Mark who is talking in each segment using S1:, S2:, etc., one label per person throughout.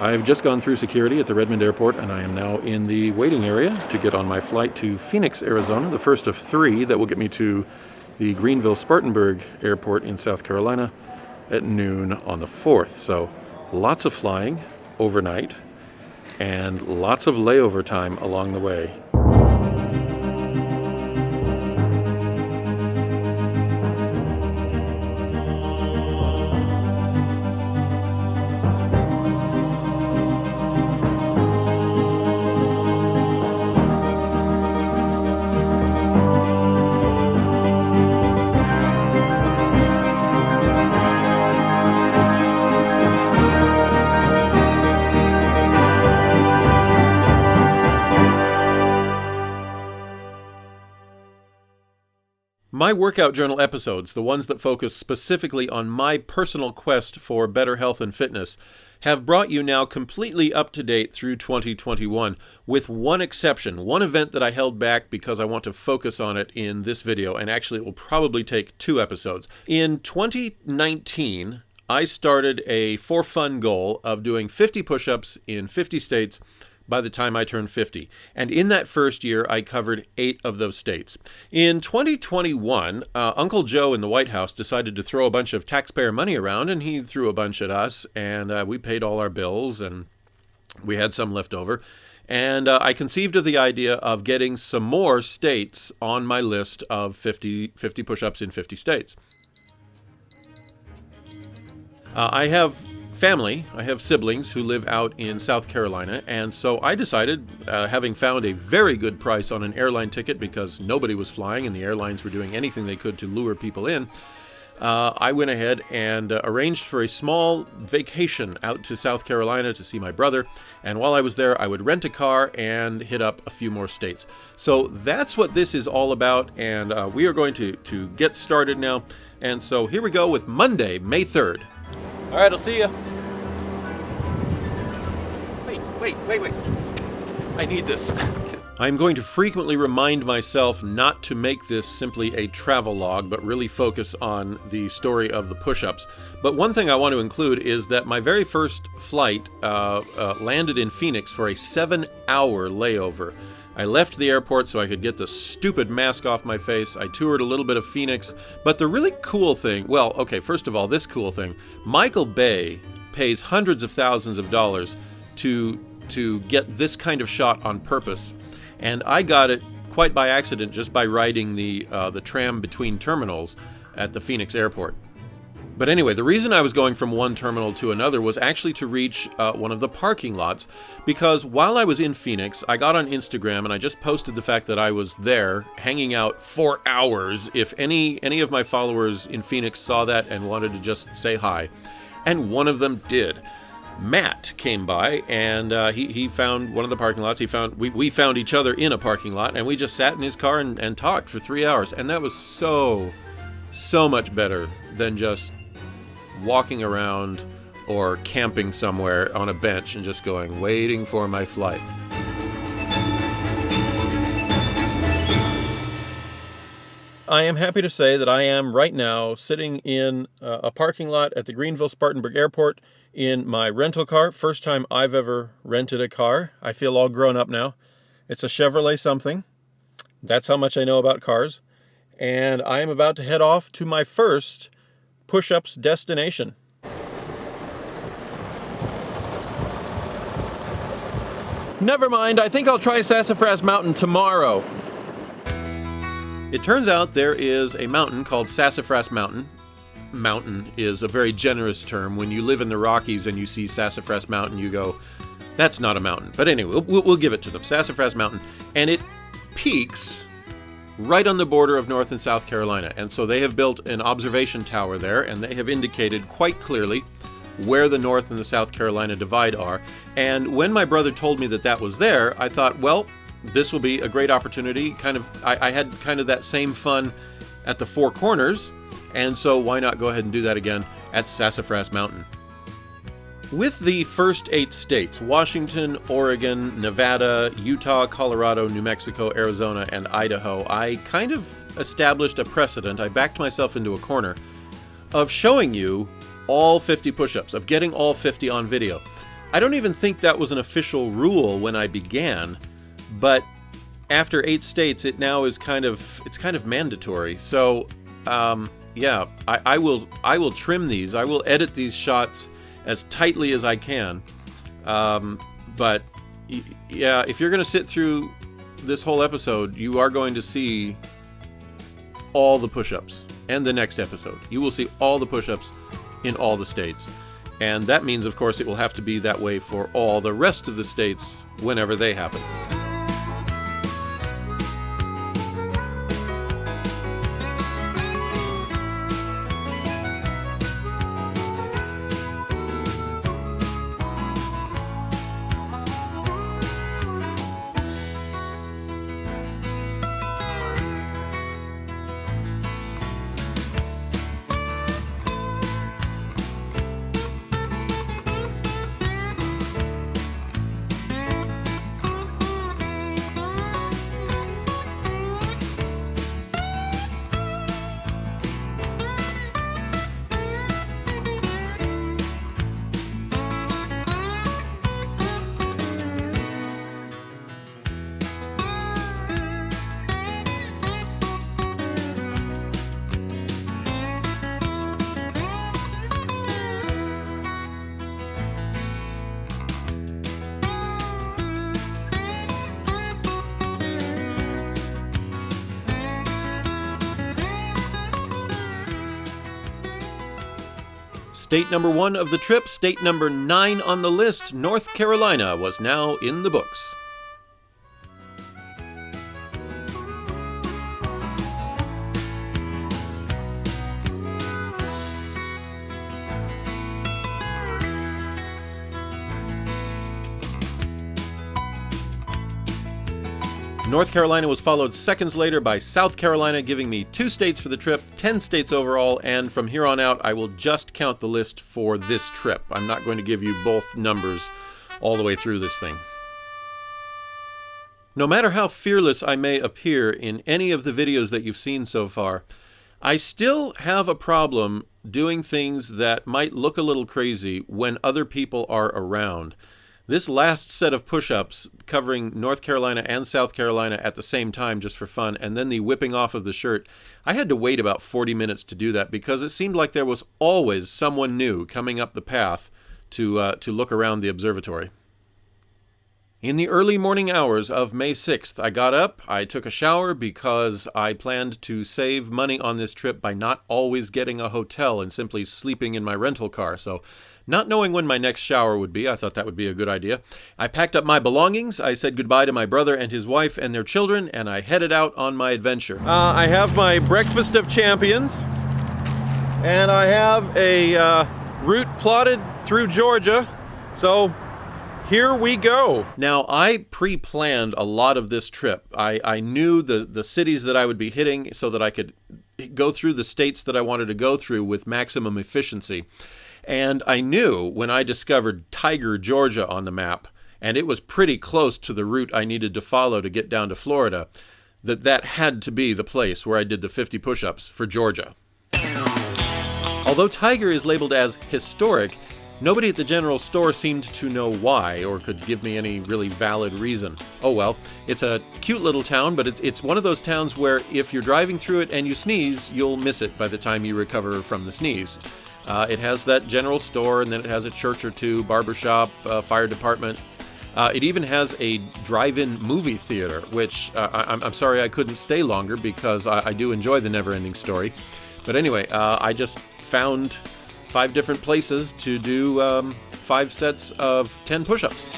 S1: I've just gone through security at the Redmond Airport, and I am now in the waiting area to get on my flight to Phoenix, Arizona, the first of 3 that will get me to the Greenville-Spartanburg Airport in South Carolina at noon on the 4th. So lots of flying overnight and lots of layover time along the way. My workout journal episodes, the ones that focus specifically on my personal quest for better health and fitness, have brought you now completely up to date through 2021, with one exception, one event that I held back because I want to focus on it in this video, and actually it will probably take 2 episodes. In 2019, I started a for fun goal of doing 50 push-ups in 50 states by the time I turned 50. And in that first year, I covered 8 of those states. In 2021, Uncle Joe in the White House decided to throw a bunch of taxpayer money around, and he threw a bunch at us, and we paid all our bills, and we had some left over. And I conceived of the idea of getting some more states on my list of 50 push-ups in 50 states. I have family, I have siblings who live out in South Carolina, and so I decided, having found a very good price on an airline ticket because nobody was flying and the airlines were doing anything they could to lure people in, I went ahead and arranged for a small vacation out to South Carolina to see my brother, and while I was there I would rent a car and hit up a few more states. So that's what this is all about, and we are going to get started now. And so here we go with Monday, May 3rd. All right, I'll see you. Wait. I need this. I'm going to frequently remind myself not to make this simply a travel log, but really focus on the story of the push-ups. But one thing I want to include is that my very first flight landed in Phoenix for a 7-hour layover. I left the airport so I could get the stupid mask off my face. I toured a little bit of Phoenix. But the really cool thing, well, okay, first of all, this cool thing. Michael Bay pays hundreds of thousands of dollars to get this kind of shot on purpose. And I got it quite by accident just by riding the tram between terminals at the Phoenix airport. But anyway, the reason I was going from one terminal to another was actually to reach one of the parking lots, because while I was in Phoenix, I got on Instagram and I just posted the fact that I was there hanging out for hours. If any of my followers in Phoenix saw that and wanted to just say hi, and one of them did. Matt came by and he found one of the parking lots. We found each other in a parking lot, and we just sat in his car and talked for 3 hours, and that was so much better than just walking around or camping somewhere on a bench and just waiting for my flight. I am happy to say that I am right now sitting in a parking lot at the Greenville-Spartanburg Airport in my rental car. First time I've ever rented a car. I feel all grown up now. It's a Chevrolet something. That's how much I know about cars. And I am about to head off to my first push-ups destination. Never mind, I think I'll try Sassafras Mountain tomorrow. It turns out there is a mountain called Sassafras Mountain. Mountain is a very generous term. When you live in the Rockies and you see Sassafras Mountain, you go, that's not a mountain. But anyway, we'll give it to them. Sassafras Mountain. And it peaks right on the border of North and South Carolina. And so they have built an observation tower there, and they have indicated quite clearly where the North and the South Carolina divide are. And when my brother told me that that was there, I thought, well, this will be a great opportunity. I had kind of that same fun at the Four Corners, and so why not go ahead and do that again at Sassafras Mountain. With the first 8 states, Washington, Oregon, Nevada, Utah, Colorado, New Mexico, Arizona, and Idaho, I kind of established a precedent. I backed myself into a corner of showing you all 50 push-ups, of getting all 50 on video. I don't even think that was an official rule when I began, but after 8 states, it now is kind of mandatory. So, yeah, I will trim these. I will edit these shots as tightly as I can. But yeah, if you're going to sit through this whole episode, you are going to see all the push-ups. And the next episode, you will see all the push-ups in all the states. And that means, of course, it will have to be that way for all the rest of the states whenever they happen. State number 1 of the trip, state number 9 on the list, North Carolina, was now in the books. North Carolina was followed seconds later by South Carolina, giving me 2 states for the trip, 10 states overall, and from here on out, I will just count the list for this trip. I'm not going to give you both numbers all the way through this thing. No matter how fearless I may appear in any of the videos that you've seen so far, I still have a problem doing things that might look a little crazy when other people are around. This last set of push-ups covering North Carolina and South Carolina at the same time just for fun, and then the whipping off of the shirt, I had to wait about 40 minutes to do that because it seemed like there was always someone new coming up the path to look around the observatory. In the early morning hours of May 6th, I got up, I took a shower because I planned to save money on this trip by not always getting a hotel and simply sleeping in my rental car. So, not knowing when my next shower would be, I thought that would be a good idea. I packed up my belongings, I said goodbye to my brother and his wife and their children, and I headed out on my adventure. I have my breakfast of champions, and I have a route plotted through Georgia, so here we go. Now, I pre-planned a lot of this trip. I knew the cities that I would be hitting so that I could go through the states that I wanted to go through with maximum efficiency. And I knew when I discovered Tiger, Georgia on the map, and it was pretty close to the route I needed to follow to get down to Florida, that had to be the place where I did the 50 push-ups for Georgia. Although Tiger is labeled as historic, nobody at the general store seemed to know why or could give me any really valid reason. Oh well, it's a cute little town, but it's one of those towns where if you're driving through it and you sneeze, you'll miss it by the time you recover from the sneeze. It has that general store, and then it has a church or two, barbershop, fire department. It even has a drive-in movie theater, which I'm sorry I couldn't stay longer because I do enjoy the Never-Ending Story. But anyway, I just found 5 different places to do 5 sets of 10 push-ups.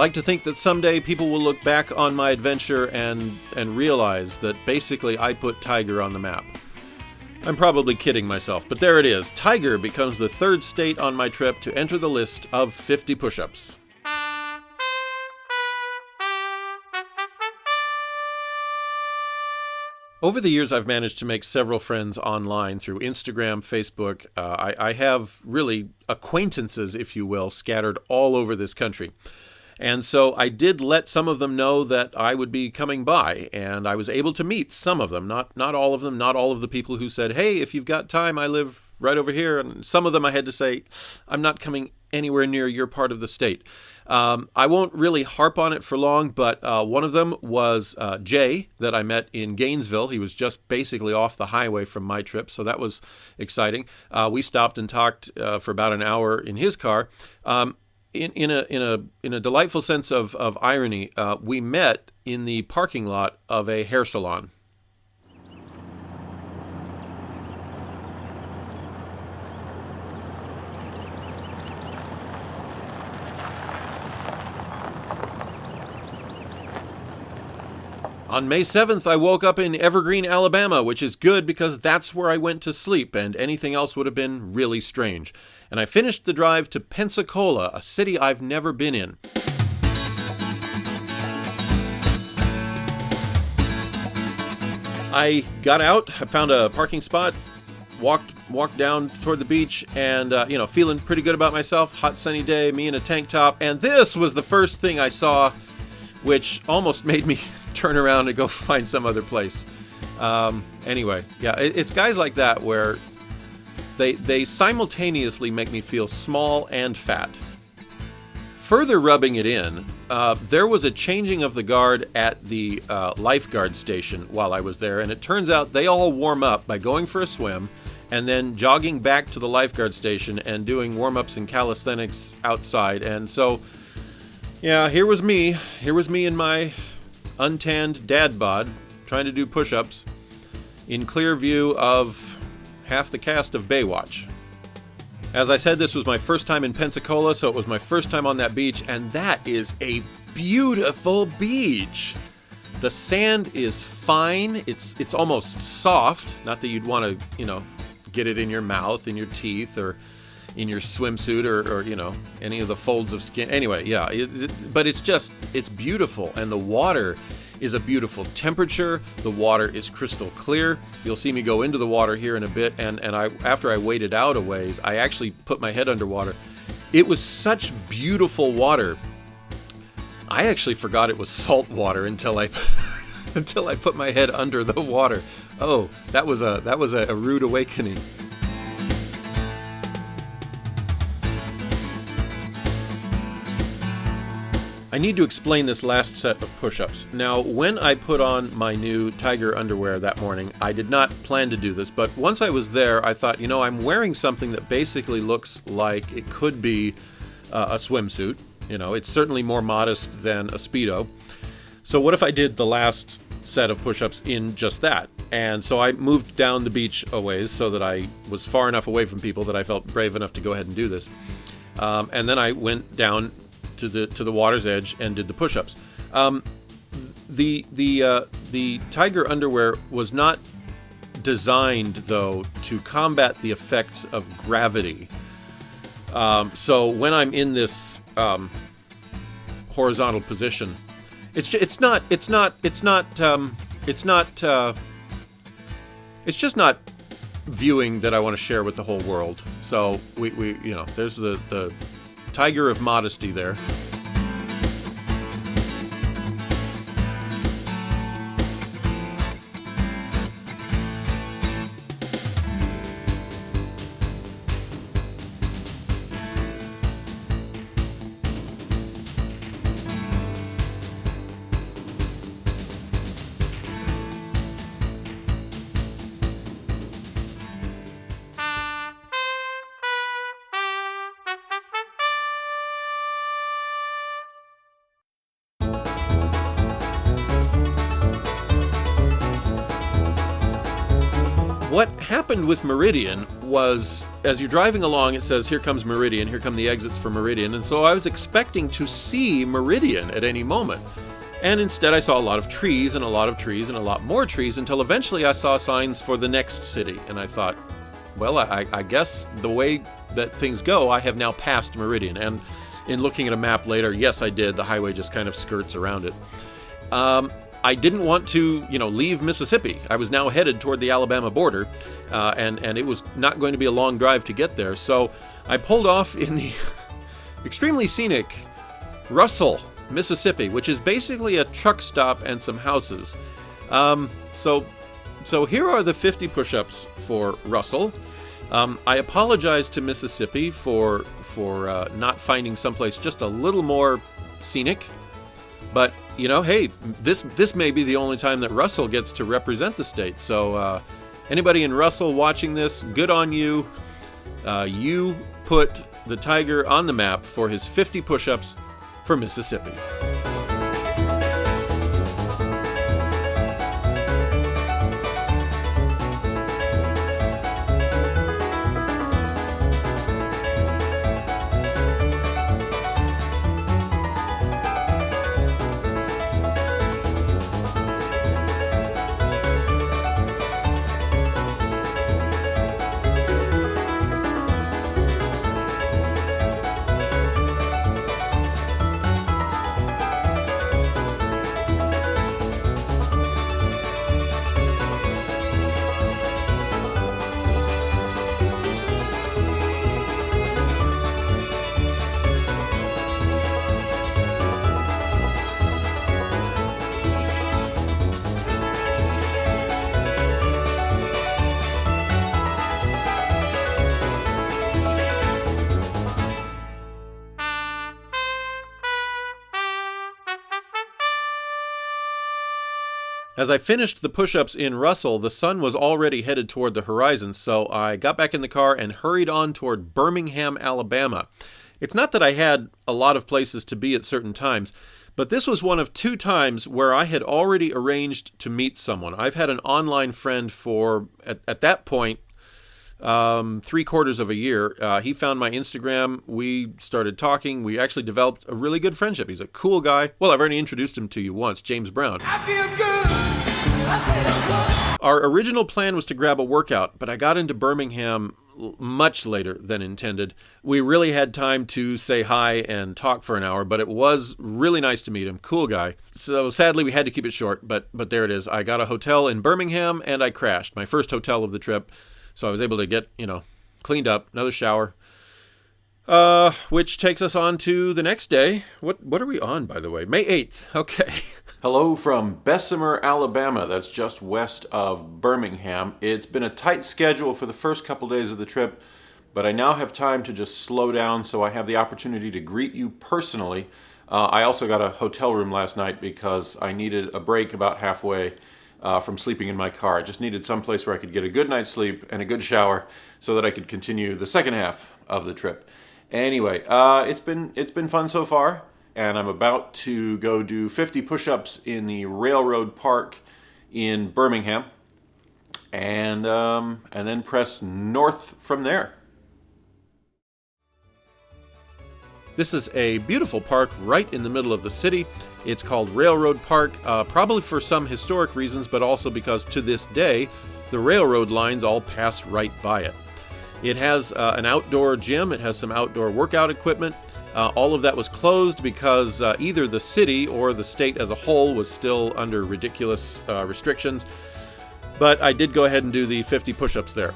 S1: like to think that someday people will look back on my adventure and realize that basically I put Tiger on the map. I'm probably kidding myself, but there it is. Tiger becomes the third state on my trip to enter the list of 50 push-ups. Over the years, I've managed to make several friends online through Instagram, Facebook. I have really acquaintances, if you will, scattered all over this country. And so I did let some of them know that I would be coming by, and I was able to meet some of them, not all of them, not all of the people who said, hey, if you've got time, I live right over here. And some of them I had to say, I'm not coming anywhere near your part of the state. I won't really harp on it for long, but one of them was Jay that I met in Gainesville. He was just basically off the highway from my trip, so that was exciting. We stopped and talked for about an hour in his car. In a delightful sense of irony, we met in the parking lot of a hair salon. On May 7th, I woke up in Evergreen, Alabama, which is good because that's where I went to sleep, and anything else would have been really strange. And I finished the drive to Pensacola, a city I've never been in. I got out, I found a parking spot, walked down toward the beach, and feeling pretty good about myself. Hot sunny day, me in a tank top, and this was the first thing I saw, which almost made me turn around and go find some other place. Anyway, yeah, it's guys like that where they simultaneously make me feel small and fat. Further rubbing it in, there was a changing of the guard at the lifeguard station while I was there, and it turns out they all warm up by going for a swim and then jogging back to the lifeguard station and doing warm-ups and calisthenics outside. And so, yeah, here was me in my untanned dad bod trying to do push-ups in clear view of half the cast of Baywatch. As I said, this was my first time in Pensacola, so it was my first time on that beach, and that is a beautiful beach. The sand is fine. It's almost soft. Not that you'd want to, get it in your mouth, in your teeth, or in your swimsuit, or any of the folds of skin. Anyway, yeah, but it's beautiful, and the water is a beautiful temperature. The water is crystal clear. You'll see me go into the water here in a bit, and after I waded out a ways, I actually put my head underwater. It was such beautiful water. I actually forgot it was salt water until I put my head under the water. Oh, that was a rude awakening. I need to explain this last set of push-ups. Now, when I put on my new Tiger underwear that morning, I did not plan to do this, but once I was there, I thought, I'm wearing something that basically looks like it could be a swimsuit. It's certainly more modest than a Speedo. So what if I did the last set of push-ups in just that? And so I moved down the beach a ways so that I was far enough away from people that I felt brave enough to go ahead and do this. And then I went down to the water's edge and did the push-ups. The Tiger underwear was not designed, though, to combat the effects of gravity. So when I'm in this horizontal position, it's just not viewing that I want to share with the whole world. So we there's the Tiger of modesty there. what happened with Meridian was, as you're driving along, it says, here comes Meridian, here come the exits for Meridian, and so I was expecting to see Meridian at any moment. And instead I saw a lot of trees and a lot of trees and a lot more trees until eventually I saw signs for the next city, and I thought, well, I guess the way that things go, I have now passed Meridian. And in looking at a map later, yes, I did. The highway just kind of skirts around it. I didn't want to, leave Mississippi. I was now headed toward the Alabama border, and it was not going to be a long drive to get there. So I pulled off in the extremely scenic Russell, Mississippi, which is basically a truck stop and some houses. So here are the 50 push-ups for Russell. I apologize to Mississippi for not finding someplace just a little more scenic. But, hey, this may be the only time that Russell gets to represent the state. So anybody in Russell watching this, good on you. You put the tiger on the map for his 50 push-ups for Mississippi. As I finished the push-ups in Russell, the sun was already headed toward the horizon, so I got back in the car and hurried on toward Birmingham, Alabama. It's not that I had a lot of places to be at certain times, but this was one of 2 times where I had already arranged to meet someone. I've had an online friend for, at that point, 3/4 of a year. He found my Instagram. We started talking. We actually developed a really good friendship. He's a cool guy. Well, I've already introduced him to you once, James Brown.
S2: I feel good. I feel good.
S1: Our original plan was to grab a workout, but I got into Birmingham much later than intended. We really had time to say hi and talk for an hour, but it was really nice to meet him. Cool guy. So sadly, we had to keep it short, but there it is. I got a hotel in Birmingham, and I crashed. My first hotel of the trip. So I was able to get, cleaned up, another shower, which takes us on to the next day. What are we on, by the way? May 8th. Okay. Hello from Bessemer, Alabama. That's just west of Birmingham. It's been a tight schedule for the first couple days of the trip, but I now have time to just slow down, so I have the opportunity to greet you personally. I also got a hotel room last night because I needed a break about halfway from sleeping in my car. I just needed some place where I could get a good night's sleep and a good shower so that I could continue the second half of the trip. Anyway, it's been fun so far, and I'm about to go do 50 push-ups in the Railroad Park in Birmingham, and then press north from there. This is a beautiful park right in the middle of the city. It's called Railroad Park, probably for some historic reasons, but also because to this day, the railroad lines all pass right by it. It has an outdoor gym. It has some outdoor workout equipment. All of that was closed because either the city or the state as a whole was still under ridiculous restrictions. But I did go ahead and do the 50 push-ups there.